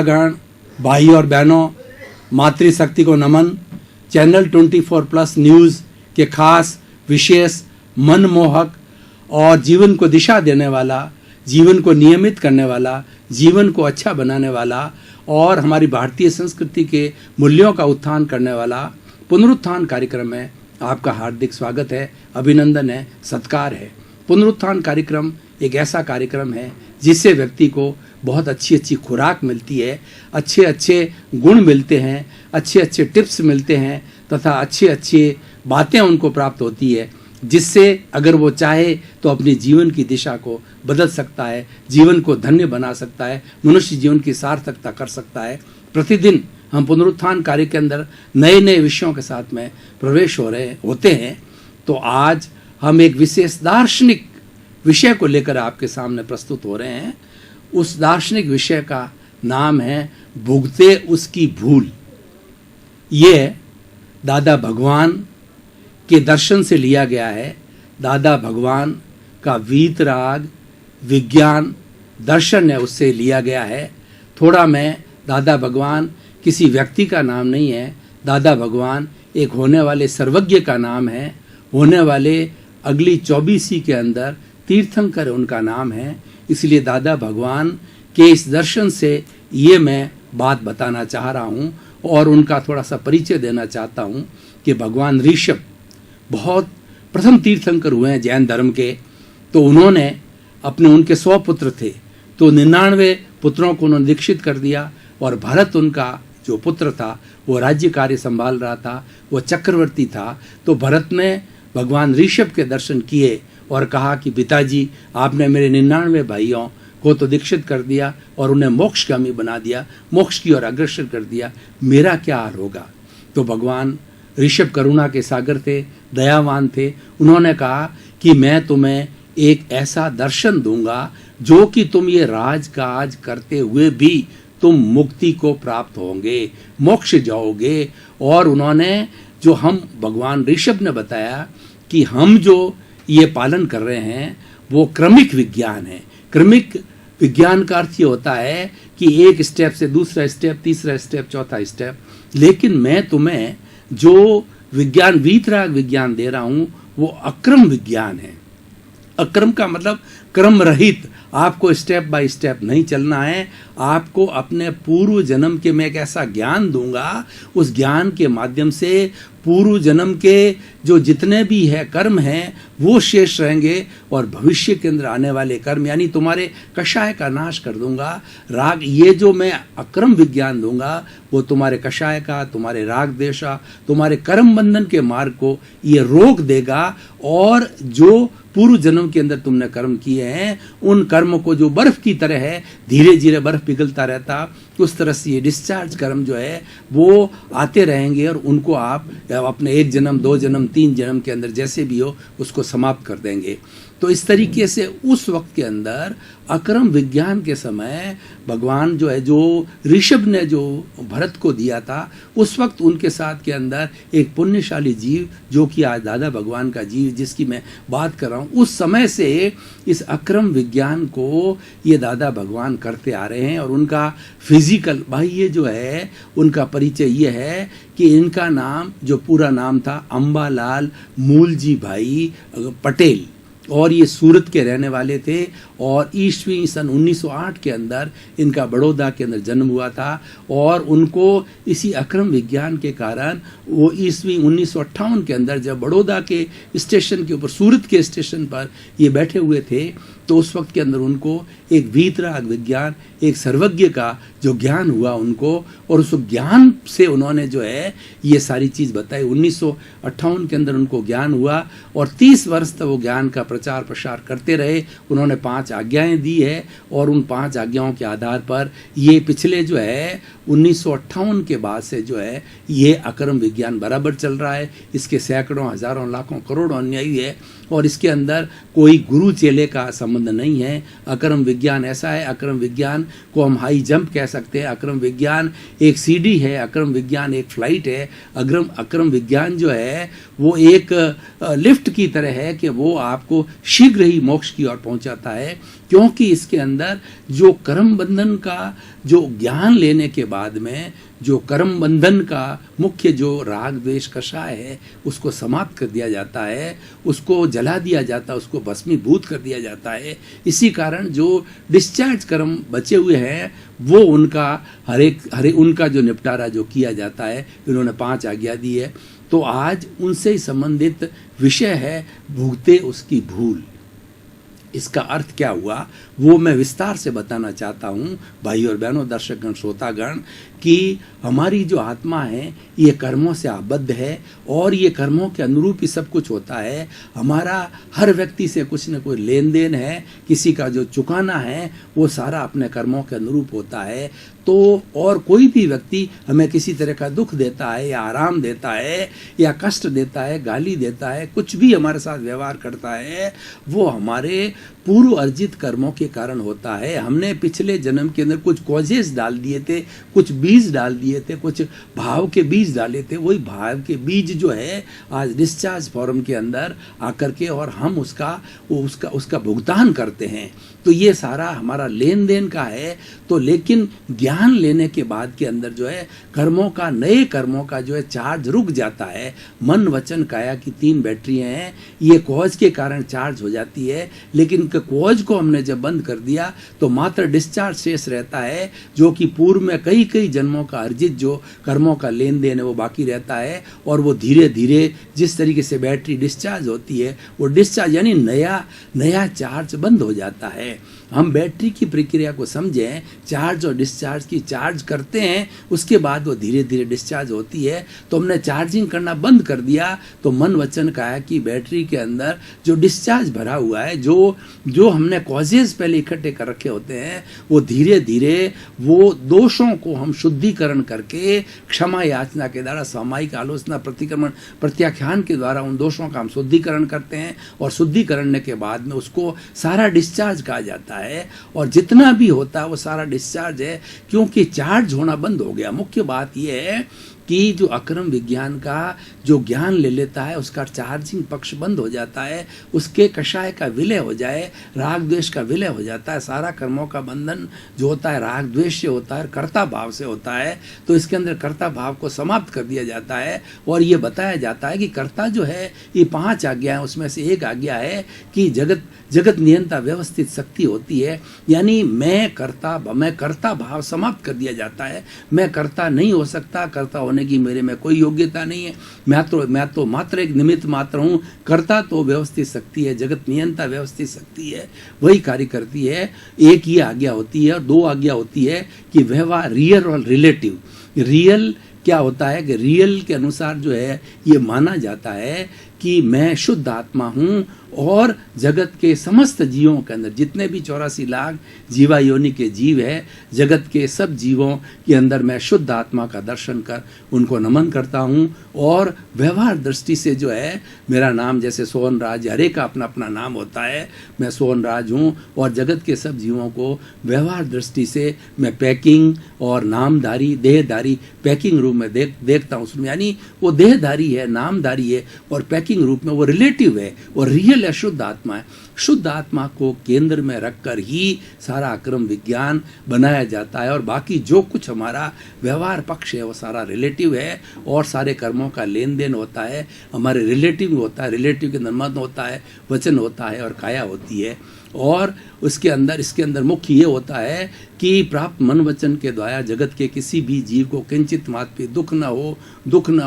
गण भाई और बहनों, मातृशक्ति को नमन। चैनल 24+ न्यूज़ के खास विशेष मनमोहक और जीवन को दिशा देने वाला, जीवन को नियमित करने वाला, जीवन को अच्छा बनाने वाला और हमारी भारतीय संस्कृति के मूल्यों का उत्थान करने वाला पुनरुत्थान कार्यक्रम में आपका हार्दिक स्वागत है, अभिनंदन है, सत्कार है। पुनरुत्थान कार्यक्रम एक ऐसा कार्यक्रम है जिससे व्यक्ति को बहुत अच्छी अच्छी खुराक मिलती है, अच्छे अच्छे गुण मिलते हैं, अच्छे अच्छे टिप्स मिलते हैं तथा अच्छे अच्छे बातें उनको प्राप्त होती है, जिससे अगर वो चाहे तो अपने जीवन की दिशा को बदल सकता है, जीवन को धन्य बना सकता है, मनुष्य जीवन की सार्थकता कर सकता है। प्रतिदिन हम पुनरुत्थान कार्य के अंदर नए नए विषयों के साथ में प्रवेश होते हैं। तो आज हम एक विशेष दार्शनिक विषय को लेकर आपके सामने प्रस्तुत हो रहे हैं। उस दार्शनिक विषय का नाम है भुगते उसकी भूल। ये दादा भगवान के दर्शन से लिया गया है। दादा भगवान का वीतराग विज्ञान दर्शन है, उससे लिया गया है। थोड़ा मैं दादा भगवान किसी व्यक्ति का नाम नहीं है, दादा भगवान एक होने वाले सर्वज्ञ का नाम है। होने वाले अगली 24 के अंदर तीर्थंकर उनका नाम है। इसलिए दादा भगवान के इस दर्शन से ये मैं बात बताना चाह रहा हूँ और उनका थोड़ा सा परिचय देना चाहता हूँ कि भगवान ऋषभ बहुत प्रथम तीर्थंकर हुए हैं जैन धर्म के। तो उन्होंने उनके 100 पुत्र थे, तो 99 पुत्रों को उन्होंने दीक्षित कर दिया और भरत उनका जो पुत्र था वो राज्य कार्य संभाल रहा था, वो चक्रवर्ती था। तो भरत ने भगवान ऋषभ के दर्शन किए और कहा कि पिताजी, आपने मेरे 99 भाइयों को तो दीक्षित कर दिया और उन्हें मोक्षगामी बना दिया, मोक्ष की ओर अग्रसर कर दिया, मेरा क्या हाल होगा। तो भगवान ऋषभ करुणा के सागर थे, दयावान थे। उन्होंने कहा कि मैं तुम्हें एक ऐसा दर्शन दूंगा जो कि तुम ये राजकाज करते हुए भी तुम मुक्ति को प्राप्त होंगे, मोक्ष जाओगे। और उन्होंने जो हम भगवान ऋषभ ने बताया कि हम जो ये पालन कर रहे हैं वो क्रमिक विज्ञान है। क्रमिक विज्ञान का अर्थ ये होता है कि एक स्टेप से दूसरा स्टेप, तीसरा स्टेप, चौथा स्टेप। लेकिन मैं तुम्हें जो विज्ञान वीतराग विज्ञान दे रहा हूं वो अक्रम विज्ञान है। अक्रम का मतलब क्रम रहित। आपको स्टेप बाय स्टेप नहीं चलना है, आपको अपने पूर्व जन्म के मैं एक ऐसा ज्ञान दूंगा, उस ज्ञान के माध्यम से पूर्व जन्म के जो जितने भी है कर्म हैं वो शेष रहेंगे और भविष्य के अंदर आने वाले कर्म यानी तुम्हारे कषाय का नाश कर दूंगा। राग, ये जो मैं अक्रम विज्ञान दूंगा वो तुम्हारे कषाय का, तुम्हारे राग देशा, तुम्हारे कर्म बंधन के मार्ग को ये रोक देगा। और जो पूर्व जन्म के अंदर तुमने कर्म किए हैं उन कर्म को जो बर्फ की तरह है, धीरे धीरे बर्फ पिघलता रहता, उस तरह से ये डिस्चार्ज कर्म जो है वो आते रहेंगे और उनको आप अपने 1 जन्म, 2 जन्म, 3 जन्म के अंदर जैसे भी हो उसको समाप्त कर देंगे। तो इस तरीके से उस वक्त के अंदर अक्रम विज्ञान के समय भगवान जो है, जो ऋषभ ने जो भरत को दिया था, उस वक्त उनके साथ के अंदर एक पुण्यशाली जीव जो कि आज दादा भगवान का जीव जिसकी मैं बात कर रहा हूँ, उस समय से इस अक्रम विज्ञान को ये दादा भगवान करते आ रहे हैं। और उनका फिजिकल भाई ये जो है उनका परिचय ये है कि इनका नाम जो पूरा नाम था अंबालाल मूलजी भाई पटेल और ये सूरत के रहने वाले थे। और ईस्वी सन 1908 के अंदर इनका बड़ौदा के अंदर जन्म हुआ था और उनको इसी अक्रम विज्ञान के कारण वो ईस्वी 1958 के अंदर जब बड़ौदा के स्टेशन के ऊपर, सूरत के स्टेशन पर ये बैठे हुए थे, तो उस वक्त के अंदर उनको एक वीतराग विज्ञान, एक सर्वज्ञ का जो ज्ञान हुआ उनको, और उस ज्ञान से उन्होंने जो है ये सारी चीज़ बताई। 1958 के अंदर उनको ज्ञान हुआ और 30 वर्ष तक वो ज्ञान का प्रचार प्रसार करते रहे। उन्होंने 5 आज्ञाएं दी है और उन 5 आज्ञाओं के आधार पर ये पिछले जो है 1958 के बाद से जो है ये अक्रम विज्ञान बराबर चल रहा है। इसके सैकड़ों, हजारों, लाखों, करोड़ों अनुयायी है और इसके अंदर कोई गुरु चेले का संबंध नहीं है। अक्रम विज्ञान ऐसा है, अक्रम विज्ञान को हम हाई जंप कह सकते हैं। अक्रम विज्ञान एक सीढ़ी है, अक्रम विज्ञान एक फ्लाइट है। अक्रम विज्ञान जो है वो एक लिफ्ट की तरह है कि वो आपको शीघ्र ही मोक्ष की ओर पहुंचाता है, क्योंकि इसके अंदर जो कर्म बंधन का जो ज्ञान लेने के बाद में जो कर्म बंधन का मुख्य जो राग द्वेष कषाय है उसको समाप्त कर दिया जाता है, उसको जला दिया जाता है, उसको भस्मीभूत कर दिया जाता है। इसी कारण जो डिस्चार्ज कर्म बचे हुए हैं वो उनका हर उनका जो निपटारा जो किया जाता है, इन्होंने 5 आज्ञा दी है। तो आज उनसे ही संबंधित विषय है भुगते उसकी भूल। इसका अर्थ क्या हुआ वो मैं विस्तार से बताना चाहता हूँ भाई और बहनों, दर्शकगण, श्रोतागण, कि हमारी जो आत्मा है ये कर्मों से आबद्ध है और ये कर्मों के अनुरूप ही सब कुछ होता है। हमारा हर व्यक्ति से कुछ न कोई लेन देन है, किसी का जो चुकाना है वो सारा अपने कर्मों के अनुरूप होता है। तो और कोई भी व्यक्ति हमें किसी तरह का दुख देता है या आराम देता है या कष्ट देता है, गाली देता है, कुछ भी हमारे साथ व्यवहार करता है, वो हमारे पूर्व अर्जित कर्मों के कारण होता है। हमने पिछले जन्म के अंदर कुछ कॉजेस डाल दिए थे, कुछ बीज डाल दिए थे, कुछ भाव के बीज डाले थे। वही भाव के बीज जो है आज डिस्चार्ज फॉर्म के अंदर आकर के और हम उसका भुगतान करते हैं। तो ये सारा हमारा लेन देन का है। तो लेकिन ज्ञान लेने के बाद के अंदर जो है कर्मों का, नए कर्मों का जो है चार्ज रुक जाता है। मन वचन काया की 3 बैटरियां हैं, ये कॉज के कारण चार्ज हो जाती है, लेकिन कॉज को हमने जब बंद कर दिया तो मात्र डिस्चार्ज शेष रहता है, जो कि पूर्व में कई कई जन्मों का अर्जित जो कर्मों का लेन देन है वो बाकी रहता है। और वो धीरे धीरे जिस तरीके से बैटरी डिस्चार्ज होती है वो डिस्चार्ज यानी नया चार्ज बंद हो जाता है। हम बैटरी की प्रक्रिया को समझें, चार्ज और डिस्चार्ज की, चार्ज करते हैं उसके बाद वो धीरे धीरे डिस्चार्ज होती है। तो हमने चार्जिंग करना बंद कर दिया तो मन वचन काया की बैटरी के अंदर जो डिस्चार्ज भरा हुआ है, जो हमने कॉजेज पहले इकट्ठे कर रखे होते हैं, वो धीरे धीरे वो दोषों को हम शुद्धिकरण करके क्षमा याचना के द्वारा, सामायिक आलोचना, प्रतिक्रमण, प्रत्याख्यान के द्वारा उन दोषों का हम शुद्धिकरण करते हैं। और शुद्धिकरण के बाद में उसको सारा डिस्चार्ज कहा जाता है। और जितना भी होता है वो सारा डिस्चार्ज है, क्योंकि चार्ज होना बंद हो गया। मुख्य बात यह है कि जो अक्रम विज्ञान का जो ज्ञान ले लेता है उसका चार्जिंग पक्ष बंद हो जाता है, उसके कषाय का विलय हो जाए, राग द्वेष का विलय हो जाता है। सारा कर्मों का बंधन जो होता है राग द्वेष से होता है, कर्ता भाव से होता है। तो इसके अंदर कर्ता भाव को समाप्त कर दिया जाता है और ये बताया जाता है कि कर्ता जो है ये 5 आज्ञा है, उसमें से एक आज्ञा है कि जगत नियंता व्यवस्थित शक्ति होती है। यानी मैं कर्ता भाव समाप्त कर दिया जाता है। मैं कर्ता नहीं हो सकता, कर्ता होने की मेरे में कोई योग्यता नहीं है। मैं तो मात्र एक निमित्त मात्र हूँ। कर्ता तो व्यवस्थित शक्ति है, जगत नियंता व्यवस्थित शक्ति है, वही कार्य करती है। एक ही आज्ञा होती है और 2 आज्ञा होती है कि व्यवहार रियल और रिलेटिव। रियल क्या होता है कि रियल के अनुसार जो है ये माना जाता है कि मैं शुद्ध आत्मा हूँ और जगत के समस्त जीवों के अंदर जितने भी 84 लाख जीवा योनि के जीव है, जगत के सब जीवों के अंदर मैं शुद्ध आत्मा का दर्शन कर उनको नमन करता हूँ। और व्यवहार दृष्टि से जो है मेरा नाम जैसे सोहनराज, हर एक का अपना अपना नाम होता है, मैं सोहनराज हूँ और जगत के सब जीवों को व्यवहार दृष्टि से मैं पैकिंग और नामधारी, देहधारी, पैकिंग रूप में देखता हूँ। उसमें यानी वो देहधारी है, नामधारी है और पैकिंग रूप में वो रिलेटिव है और रियल है, शुद्ध आत्मा है। शुद्ध आत्मा को केंद्र में रखकर ही सारा अक्रम विज्ञान बनाया जाता है और बाकी जो कुछ हमारा व्यवहार पक्ष है वो सारा रिलेटिव है और सारे कर्मों का लेन देन होता है हमारे रिलेटिव होता है। रिलेटिव के अंदर मन होता है, वचन होता है और काया होती है। और इसके अंदर मुख्य ये होता है कि प्राप्त मन वचन के द्वारा जगत के किसी भी जीव को किंचित मात्र भी दुख न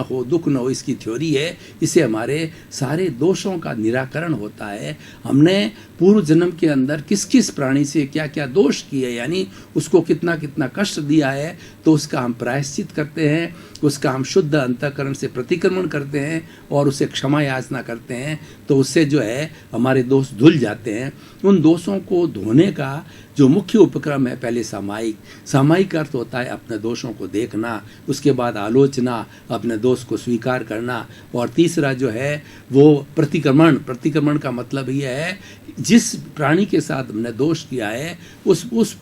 हो, इसकी थ्योरी है। इसे हमारे सारे दोषों का निराकरण होता है। हमने पूर्व जन्म के अंदर किस किस प्राणी से क्या क्या दोष किए, यानी उसको कितना कितना कष्ट दिया है, तो उसका हम प्रायश्चित करते हैं, उसका हम शुद्ध अंतःकरण से प्रतिक्रमण करते हैं और उसे क्षमा याचना करते हैं। तो उससे जो है हमारे दोष धुल जाते हैं। उन दोषों को धोने का जो मुख्य उपक्रम है, पहले सामायिक अर्थ होता है अपने दोषों को देखना, उसके बाद आलोचना, अपने दोष को स्वीकार करना, और तीसरा जो है वो प्रतिक्रमण का मतलब ये है जिस प्राणी के साथ हमने दोष किया है उस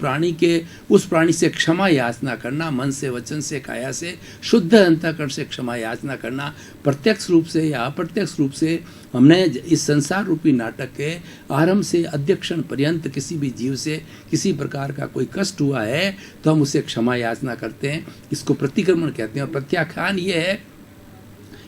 प्राणी से क्षमा याचना करना, मन से, वचन से, काया से, शुद्ध अंतःकरण से क्षमा याचना करना। प्रत्यक्ष रूप से या अप्रत्यक्ष रूप से हमने इस संसार रूपी नाटक के आरंभ से अध्यक्षण पर्यंत किसी भी जीव से किसी प्रकार का कोई कष्ट हुआ है तो हम उसे क्षमा याचना करते हैं। इसको प्रतिक्रमण कहते हैं। और प्रत्याख्यान ये है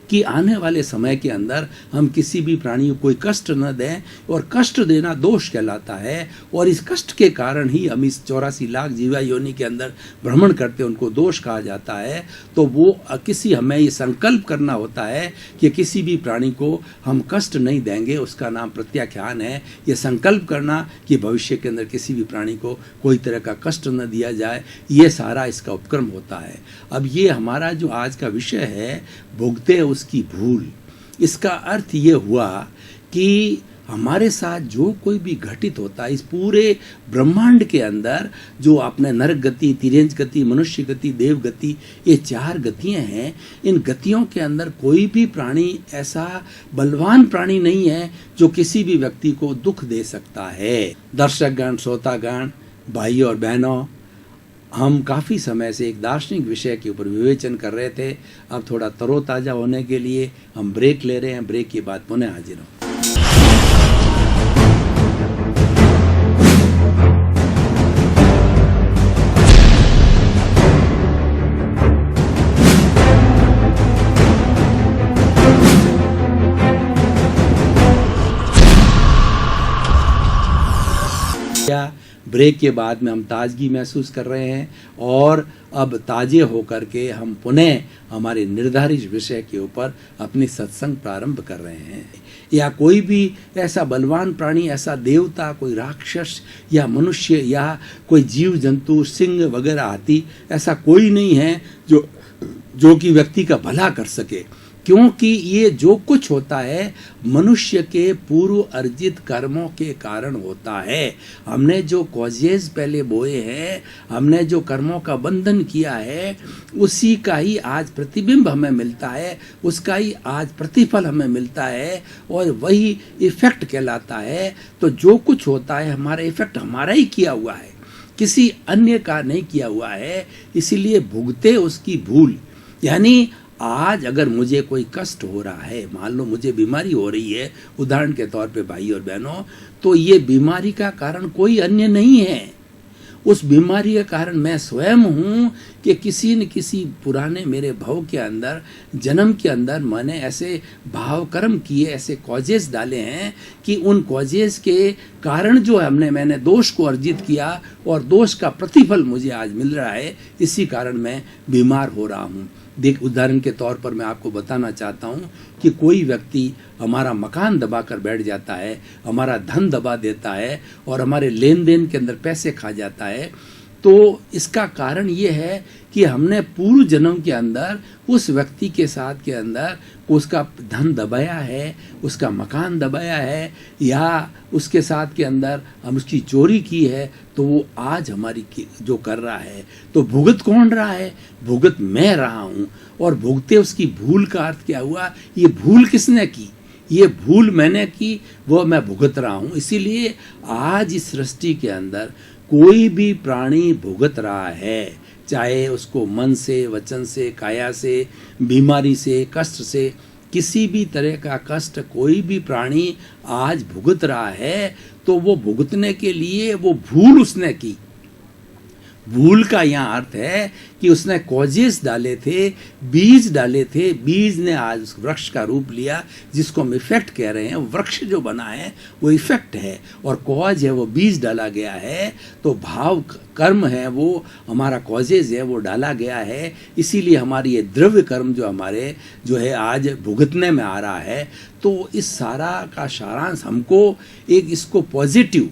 कि आने वाले समय के अंदर हम किसी भी प्राणी को कोई कष्ट न दें, और कष्ट देना दोष कहलाता है। और इस कष्ट के कारण ही हम इस 84 लाख जीवा योनि के अंदर भ्रमण करते हैं, उनको दोष कहा जाता है। तो वो हमें ये संकल्प करना होता है कि किसी भी प्राणी को हम कष्ट नहीं देंगे, उसका नाम प्रत्याख्यान है। ये संकल्प करना कि भविष्य के अंदर किसी भी प्राणी को कोई तरह का कष्ट न दिया जाए, ये सारा इसका उपक्रम होता है। अब ये हमारा जो आज का विषय है, भुगते उसकी भूल, इसका अर्थ ये हुआ कि हमारे साथ जो कोई भी घटित होता है इस पूरे ब्रह्मांड के अंदर, जो आपने नरक गति, तिर्यंच गति, मनुष्य गति, देव गति, ये 4 गतियां हैं। इन गतियों के अंदर कोई भी प्राणी ऐसा बलवान प्राणी नहीं है जो किसी भी व्यक्ति को दुख दे सकता है। दर्शकगण, श्रोतागण, भाई और बहनों, हम काफ़ी समय से एक दार्शनिक विषय के ऊपर विवेचन कर रहे थे। अब थोड़ा तरोताज़ा होने के लिए हम ब्रेक ले रहे हैं। ब्रेक के बाद पुनः हाजिर हों। ब्रेक के बाद में हम ताजगी महसूस कर रहे हैं और अब ताजे होकर के हम पुनः हमारे निर्धारित विषय के ऊपर अपनी सत्संग प्रारंभ कर रहे हैं। या कोई भी ऐसा बलवान प्राणी, ऐसा देवता, कोई राक्षस या मनुष्य या कोई जीव जंतु, सिंह वगैरह, हाथी, ऐसा कोई नहीं है जो कि व्यक्ति का भला कर सके, क्योंकि ये जो कुछ होता है मनुष्य के पूर्व अर्जित कर्मों के कारण होता है। हमने जो कॉजेज पहले बोए हैं, हमने जो कर्मों का बंधन किया है, उसी का ही आज प्रतिबिंब हमें मिलता है, उसका ही आज प्रतिफल हमें मिलता है, और वही इफेक्ट कहलाता है। तो जो कुछ होता है हमारा इफेक्ट हमारा ही किया हुआ है, किसी अन्य का नहीं किया हुआ है। इसीलिए भुगते उसकी भूल, यानी आज अगर मुझे कोई कष्ट हो रहा है, मान लो मुझे बीमारी हो रही है उदाहरण के तौर पे भाई और बहनों, तो ये बीमारी का कारण कोई अन्य नहीं है। उस बीमारी का कारण मैं स्वयं हूँ कि किसी न किसी पुराने मेरे भव के अंदर, जन्म के अंदर मैंने ऐसे भाव कर्म किए, ऐसे कॉजेस डाले हैं कि उन कॉजेस के कारण जो मैंने दोष को अर्जित किया और दोष का प्रतिफल मुझे आज मिल रहा है, इसी कारण मैं बीमार हो रहा हूँ। देख, उदाहरण के तौर पर मैं आपको बताना चाहता हूँ कि कोई व्यक्ति हमारा मकान दबा कर बैठ जाता है, हमारा धन दबा देता है और हमारे लेन देन के अंदर पैसे खा जाता है, तो इसका कारण ये है कि हमने पूर्व जन्म के अंदर उस व्यक्ति के साथ के अंदर उसका धन दबाया है, उसका मकान दबाया है, या उसके साथ के अंदर हम उसकी चोरी की है, तो वो आज हमारी जो कर रहा है, तो भुगत कौन रहा है? भुगत मैं रहा हूँ। और भुगते उसकी भूल का अर्थ क्या हुआ? ये भूल किसने की? ये भूल मैंने की, वो मैं भुगत रहा हूँ। इसीलिए आज इस सृष्टि के अंदर कोई भी प्राणी भुगत रहा है, चाहे उसको मन से, वचन से, काया से, बीमारी से, कष्ट से, किसी भी तरह का कष्ट कोई भी प्राणी आज भुगत रहा है। तो वो भुगतने के लिए वो भूल उसने की। भूल का यहाँ अर्थ है कि उसने कॉजेस डाले थे, बीज डाले थे, बीज ने आज उस वृक्ष का रूप लिया, जिसको हम इफेक्ट कह रहे हैं। वृक्ष जो बना है वो इफेक्ट है, और कॉज है वो बीज डाला गया है। तो भाव कर्म है वो हमारा कॉजेज है, वो डाला गया है। इसीलिए हमारी ये द्रव्य कर्म जो हमारे जो है आज भुगतने में आ रहा है। तो इस सारा का सारांश हमको एक इसको पॉजिटिव,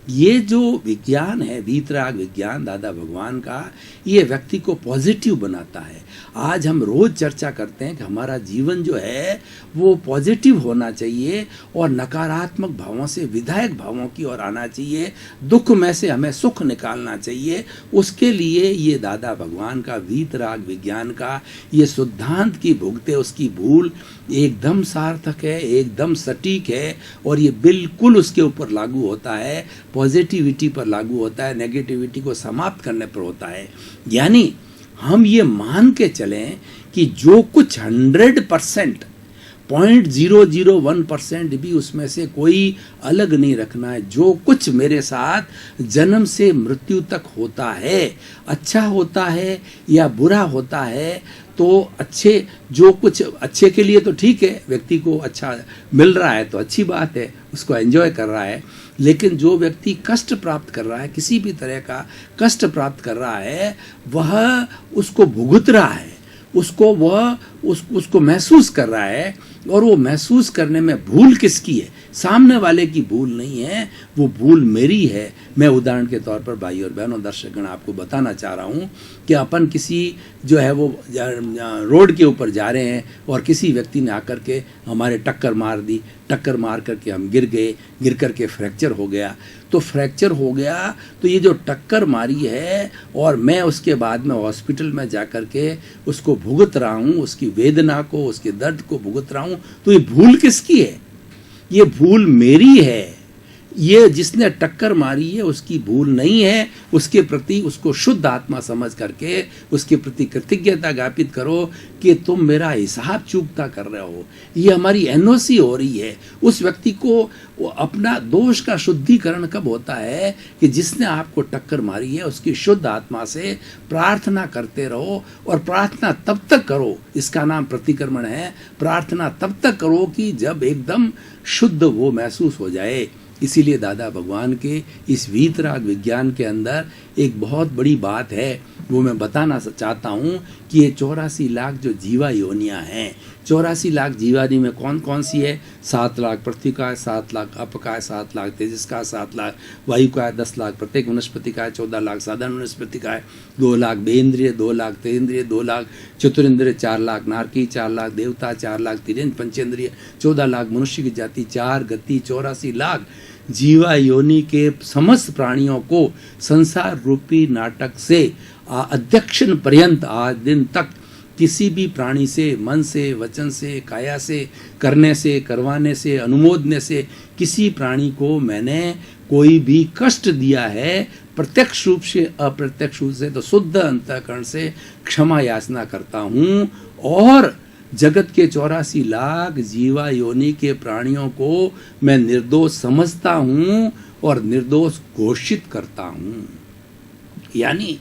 ये जो विज्ञान है, वीतराग विज्ञान दादा भगवान का, ये व्यक्ति को पॉजिटिव बनाता है। आज हम रोज चर्चा करते हैं कि हमारा जीवन जो है वो पॉजिटिव होना चाहिए और नकारात्मक भावों से विधायक भावों की ओर आना चाहिए। दुख में से हमें सुख निकालना चाहिए। उसके लिए ये दादा भगवान का वीतराग विज्ञान का ये सिद्धांत की भुगते उसकी भूल एकदम सार्थक है, एकदम सटीक है, और ये बिल्कुल उसके ऊपर लागू होता है। पॉजिटिविटी पर लागू होता है, नेगेटिविटी को समाप्त करने पर होता है। यानी हम ये मान के चलें कि जो कुछ 100% 0.001% भी उसमें से कोई अलग नहीं रखना है। जो कुछ मेरे साथ जन्म से मृत्यु तक होता है, अच्छा होता है या बुरा होता है, तो जो कुछ अच्छे के लिए तो ठीक है, व्यक्ति को अच्छा मिल रहा है तो अच्छी बात है, उसको एंजॉय कर रहा है। लेकिन जो व्यक्ति कष्ट प्राप्त कर रहा है, किसी भी तरह का कष्ट प्राप्त कर रहा है, वह उसको भुगत रहा है, उसको महसूस कर रहा है। और वो महसूस करने में भूल किसकी है? सामने वाले की भूल नहीं है, वो भूल मेरी है। मैं उदाहरण के तौर पर भाई और बहनों, दर्शकगण, आपको बताना चाह रहा हूँ कि अपन किसी जो है वो रोड के ऊपर जा रहे हैं और किसी व्यक्ति ने आकर के हमारे टक्कर मार दी, टक्कर मार करके हम गिर गए, गिर करके फ्रैक्चर हो गया। तो फ्रैक्चर हो गया तो ये जो टक्कर मारी है और मैं उसके बाद में हॉस्पिटल में जा कर के उसको भुगत रहा हूँ, उसकी वेदना को, उसके दर्द को भुगत रहा हूँ, तो ये भूल किसकी है? ये भूल मेरी है। ये जिसने टक्कर मारी है उसकी भूल नहीं है। उसके प्रति उसको शुद्ध आत्मा समझ करके उसके प्रति कृतज्ञता ज्ञापित करो कि तुम मेरा हिसाब चूकता कर रहे हो। ये हमारी एनओसी हो रही है। उस व्यक्ति को अपना दोष का शुद्धिकरण कब होता है कि जिसने आपको टक्कर मारी है उसकी शुद्ध आत्मा से प्रार्थना करते रहो। और प्रार्थना तब तक करो, इसका नाम प्रतिक्रमण है, प्रार्थना तब तक करो कि जब एकदम शुद्ध वो महसूस हो जाए। इसीलिए दादा भगवान के इस वीतराग विज्ञान के अंदर एक बहुत बड़ी बात है, वो मैं बताना चाहता हूँ कि ये 84 लाख जो जीवा योनियाँ हैं, 84 लाख जीवानी में कौन कौन सी है? 7 लाख पृथ्वी का है, 7 लाख अप का है, 7 लाख तेजस का, 7 लाख वायु का है, 10 लाख प्रत्येक वनस्पति का है, 14 लाख साधारण वनस्पति का है, 2 लाख बेन्द्रिय, 2 लाख तेन्द्रिय, 2 लाख चतुरिंद्रिय, 4 लाख नारकी, 4 लाख देवता, 4 लाख तिरेंद्र पंचेंद्रिय, 14 लाख मनुष्य की जाति, 4 गति, 84 लाख जीवा योनि के समस्त प्राणियों को संसार रूपी नाटक से अध्यक्षण पर्यंत आज दिन तक किसी भी प्राणी से, मन से, वचन से, काया से, करने से, करवाने से, अनुमोदने से किसी प्राणी को मैंने कोई भी कष्ट दिया है, प्रत्यक्ष रूप से अप्रत्यक्ष रूप से, तो शुद्ध अंतःकरण से क्षमा याचना करता हूँ। और जगत के 84 लाख जीवा योनि के प्राणियों को मैं निर्दोष समझता हूँ और निर्दोष घोषित करता हूँ। यानी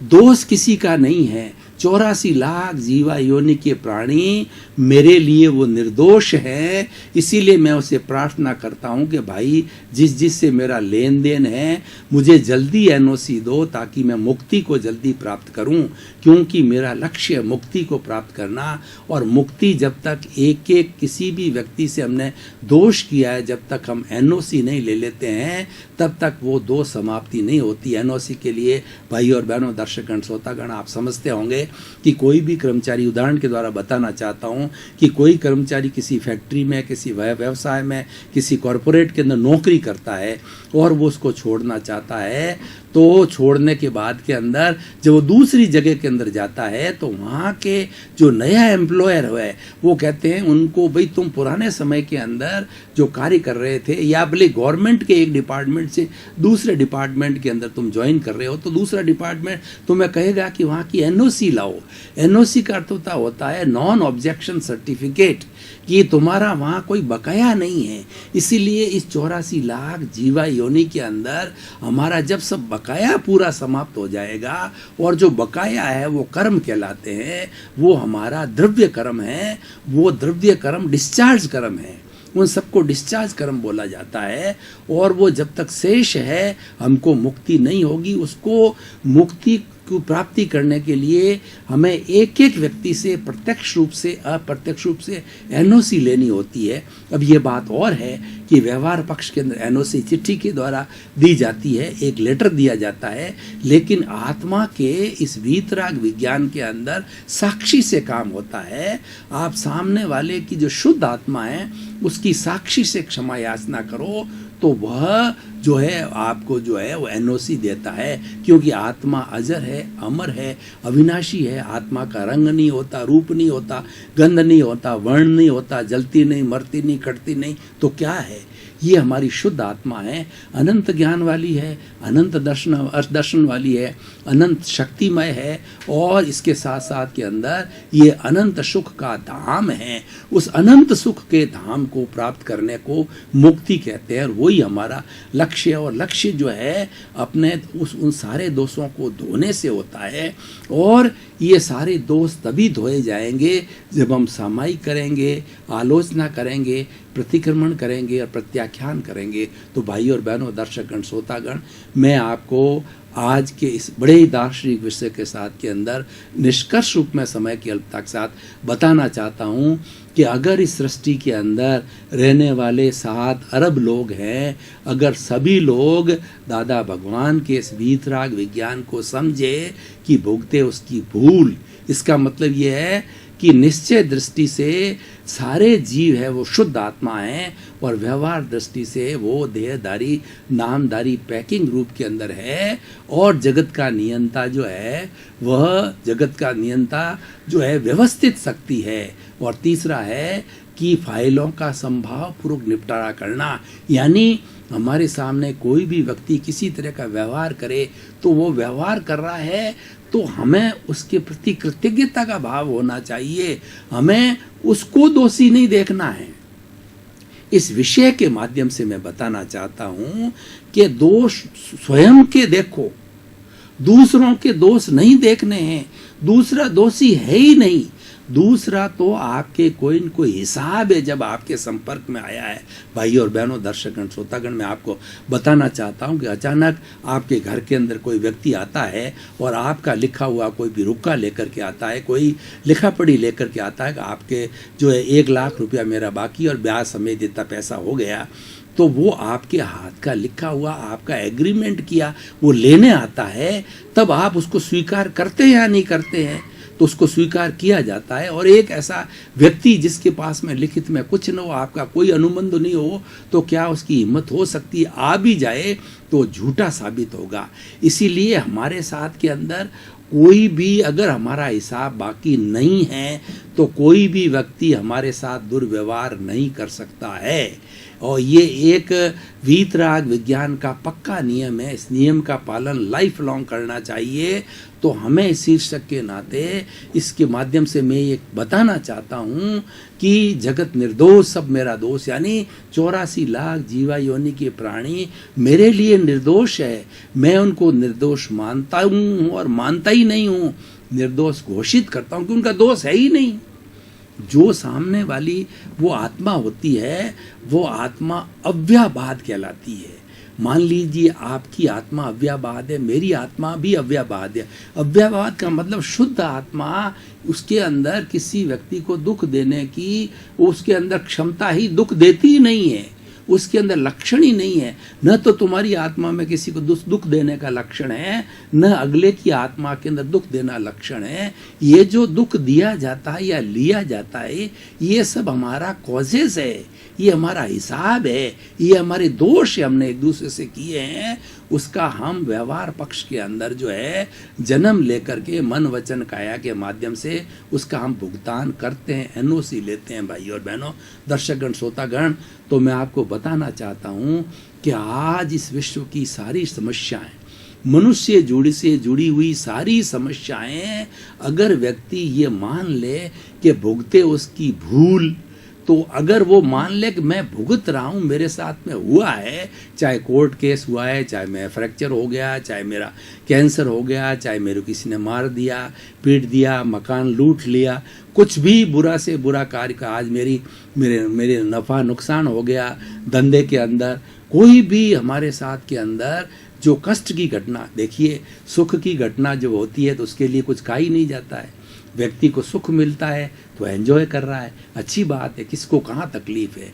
दोष किसी का नहीं है। 84 लाख जीवा योनि के प्राणी मेरे लिए वो निर्दोष है। इसीलिए मैं उसे प्रार्थना करता हूँ कि भाई जिससे मेरा लेन देन है मुझे जल्दी एनओसी दो ताकि मैं मुक्ति को जल्दी प्राप्त करूँ, क्योंकि मेरा लक्ष्य है मुक्ति को प्राप्त करना। और मुक्ति जब तक एक एक किसी भी व्यक्ति से हमने दोष किया है, जब तक हम एनओसी नहीं ले लेते हैं तब तक वो दोष समाप्ति नहीं होती। एनओसी के लिए भाई और बहनों, दर्शकगण, श्रोतागण, आप समझते होंगे कि कोई भी कर्मचारी, उदाहरण के द्वारा बताना चाहता हूं कि कोई कर्मचारी किसी फैक्ट्री में, किसी व्यवसाय में, किसी कॉरपोरेट के अंदर नौकरी करता है और वो उसको छोड़ना चाहता है, तो छोड़ने के बाद के अंदर जब वो दूसरी जगह के अंदर जाता है तो वहाँ के जो नया एम्प्लॉयर है वो कहते हैं उनको, भाई तुम पुराने समय के अंदर जो कार्य कर रहे थे या भले गवर्नमेंट के एक डिपार्टमेंट से दूसरे डिपार्टमेंट के अंदर तुम ज्वाइन कर रहे हो, तो दूसरा डिपार्टमेंट तुम्हें कहेगा कि वहाँ की एनओसी लाओ। एनओसी का अर्थ होता है नॉन ऑब्जेक्शन सर्टिफिकेट, कि तुम्हारा वहाँ कोई बकाया नहीं है। इसीलिए इस 84 लाख जीवा योनि के अंदर हमारा जब सब बकाया पूरा समाप्त हो जाएगा, और जो बकाया है वो कर्म कहलाते हैं, वो हमारा द्रव्य कर्म है, वो द्रव्य कर्म डिस्चार्ज कर्म है, उन सबको डिस्चार्ज कर्म बोला जाता है। और वो जब तक शेष है हमको मुक्ति नहीं होगी। उसको मुक्ति को प्राप्ति करने के लिए हमें एक एक व्यक्ति से प्रत्यक्ष रूप से, अप्रत्यक्ष रूप से एनओसी लेनी होती है। अब ये बात और है कि व्यवहार पक्ष के अंदर एनओसी चिट्ठी के द्वारा दी जाती है, एक लेटर दिया जाता है, लेकिन आत्मा के इस वीतराग विज्ञान के अंदर साक्षी से काम होता है। आप सामने वाले की जो शुद्ध आत्मा है उसकी साक्षी से क्षमा याचना करो, तो वह जो है आपको जो है वो एनओसी देता है, क्योंकि आत्मा अजर है, अमर है, अविनाशी है। आत्मा का रंग नहीं होता, रूप नहीं होता, गंध नहीं होता, वर्ण नहीं होता, जलती नहीं, मरती नहीं, कटती नहीं, तो क्या है? ये हमारी शुद्ध आत्मा है, अनंत ज्ञान वाली है, अनंत दर्शन वाली है, अनंत शक्तिमय है, और इसके साथ साथ के अंदर ये अनंत सुख का धाम है। उस अनंत सुख के धाम को प्राप्त करने को मुक्ति कहते हैं, वही हमारा लक्ष्य है। और लक्ष्य जो है अपने उन सारे दोषों को धोने से होता है, और ये सारे दोष तभी धोए जाएंगे जब हम सामायिक करेंगे, आलोचना करेंगे, प्रतिक्रमण करेंगे और प्रत्याख्यान करेंगे। तो भाई और बहनों, दर्शकगण, श्रोतागण, मैं आपको आज के इस बड़े ही दार्शनिक विषय के साथ के अंदर निष्कर्ष रूप में समय की अल्पता के साथ बताना चाहता हूँ कि अगर इस सृष्टि के अंदर रहने वाले 7 अरब लोग हैं, अगर सभी लोग दादा भगवान के इस वीतराग विज्ञान को समझे कि भुगते उसकी भूल, इसका मतलब ये है कि निश्चय दृष्टि से सारे जीव है वो शुद्ध आत्मा है, और व्यवहार दृष्टि से वो देहधारी नामधारी पैकिंग रूप के अंदर है, और जगत का नियंता जो है वह जगत का नियंता जो है व्यवस्थित शक्ति है। और तीसरा है कि फाइलों का संभाव पूर्वक निपटारा करना, यानी हमारे सामने कोई भी व्यक्ति किसी तरह का व्यवहार करे तो वो व्यवहार कर रहा है तो हमें उसके प्रति कृतज्ञता का भाव होना चाहिए, हमें उसको दोषी नहीं देखना है। इस विषय के माध्यम से मैं बताना चाहता हूं कि दोष स्वयं के देखो, दूसरों के दोष नहीं देखने हैं। दूसरा दोषी है ही नहीं, दूसरा तो आपके कोई न कोई हिसाब है जब आपके संपर्क में आया है। भाई और बहनों, दर्शकगण, श्रोतागण, मैं आपको बताना चाहता हूं कि अचानक आपके घर के अंदर कोई व्यक्ति आता है और आपका लिखा हुआ कोई भी रुक्का लेकर के आता है, कोई लिखा पढ़ी लेकर के आता है कि आपके जो है 1 लाख रुपया मेरा बाकी और ब्याज समेत इतना पैसा हो गया, तो वो आपके हाथ का लिखा हुआ आपका एग्रीमेंट किया वो लेने आता है, तब आप उसको स्वीकार करते हैं या नहीं करते हैं? तो उसको स्वीकार किया जाता है। और एक ऐसा व्यक्ति जिसके पास में लिखित में कुछ न हो, आपका कोई अनुबंध नहीं हो, तो क्या उसकी हिम्मत हो सकती है? आ भी जाए तो झूठा साबित होगा। इसीलिए हमारे साथ के अंदर कोई भी अगर हमारा हिसाब बाकी नहीं है तो कोई भी व्यक्ति हमारे साथ दुर्व्यवहार नहीं कर सकता है। और ये एक वीतराग विज्ञान का पक्का नियम है। इस नियम का पालन लाइफ लॉन्ग करना चाहिए। तो हमें इस शीर्षक के नाते इसके माध्यम से मैं ये बताना चाहता हूँ कि जगत निर्दोष सब मेरा दोष, यानी 84 लाख जीवा योनि के प्राणी मेरे लिए निर्दोष है। मैं उनको निर्दोष मानता हूँ और मानता ही नहीं हूँ, निर्दोष घोषित करता हूँ कि उनका दोष है ही नहीं। जो सामने वाली वो आत्मा होती है वो आत्मा अव्याबाद कहलाती है। मान लीजिए आपकी आत्मा अव्याबाद है, मेरी आत्मा भी अव्याबाद है। अव्याबाद का मतलब शुद्ध आत्मा, उसके अंदर किसी व्यक्ति को दुख देने की उसके अंदर क्षमता ही दुख देती ही नहीं है, उसके अंदर लक्षण ही नहीं है। न तो तुम्हारी आत्मा में किसी को दुख देने का लक्षण है, न अगले की आत्मा के अंदर दुख देना लक्षण है। ये जो दुख दिया जाता है या लिया जाता है, ये सब हमारा कॉजेस है, ये हमारा हिसाब है, ये हमारे दोष हमने एक दूसरे से किए हैं। उसका हम व्यवहार पक्ष के अंदर जो है जन्म लेकर के मन वचन काया के माध्यम से उसका हम भुगतान करते हैं, एनओसी लेते हैं। भाई और बहनों, दर्शकगण, श्रोतागण, तो मैं आपको बताना चाहता हूँ कि आज इस विश्व की सारी समस्याएं, मनुष्य से जुड़ी हुई सारी समस्याएं, अगर व्यक्ति ये मान ले कि भुगते उसकी भूल, तो अगर वो मान ले कि मैं भुगत रहा हूँ, मेरे साथ में हुआ है, चाहे कोर्ट केस हुआ है, चाहे मैं फ्रैक्चर हो गया, चाहे मेरा कैंसर हो गया, चाहे मेरे किसी ने मार दिया, पीट दिया, मकान लूट लिया, कुछ भी बुरा से बुरा कार्य का आज मेरे नफ़ा नुकसान हो गया धंधे के अंदर, कोई भी हमारे साथ के अंदर जो कष्ट की घटना, देखिए सुख की घटना जो होती है तो उसके लिए कुछ कहा ही नहीं जाता है। व्यक्ति को सुख मिलता है तो एंजॉय कर रहा है, अच्छी बात है, किसको कहाँ तकलीफ है।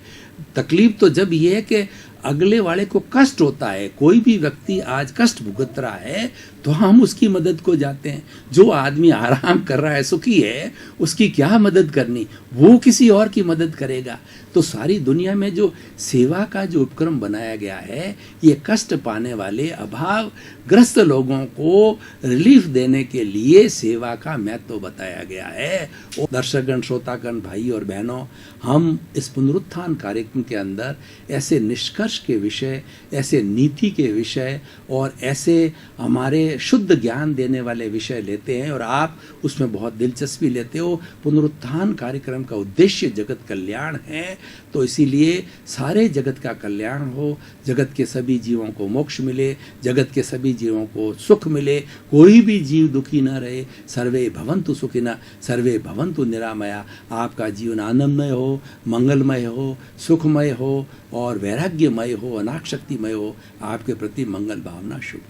तकलीफ तो जब ये है कि अगले वाले को कष्ट होता है, कोई भी व्यक्ति आज कष्ट भुगत रहा है तो हम उसकी मदद को जाते हैं। जो आदमी आराम कर रहा है, सुखी है, उसकी क्या मदद करनी, वो किसी और की मदद करेगा। तो सारी दुनिया में जो सेवा का जो उपक्रम बनाया गया है, ये कष्ट पाने वाले अभावग्रस्त लोगों को रिलीफ देने के लिए सेवा का महत्व बताया गया है। और दर्शकगण, श्रोतागण, भाई और बहनों, हम इस पुनरुत्थान कार्यक्रम के अंदर ऐसे निष्कर्ष के विषय, ऐसे नीति के विषय और ऐसे हमारे शुद्ध ज्ञान देने वाले विषय लेते हैं और आप उसमें बहुत दिलचस्पी लेते हो। पुनरुत्थान कार्यक्रम का उद्देश्य जगत कल्याण है, तो इसीलिए सारे जगत का कल्याण हो, जगत के सभी जीवों को मोक्ष मिले, जगत के सभी जीवों को सुख मिले, कोई भी जीव दुखी न रहे। सर्वे भवन्तु सुखिनः, सर्वे भवन्तु निरामया। आपका जीवन आनंदमय हो, मंगलमय हो, सुखमय हो और वैराग्यमय हो, अनाशक्तिमय हो। आपके प्रति मंगल भावना शुभ।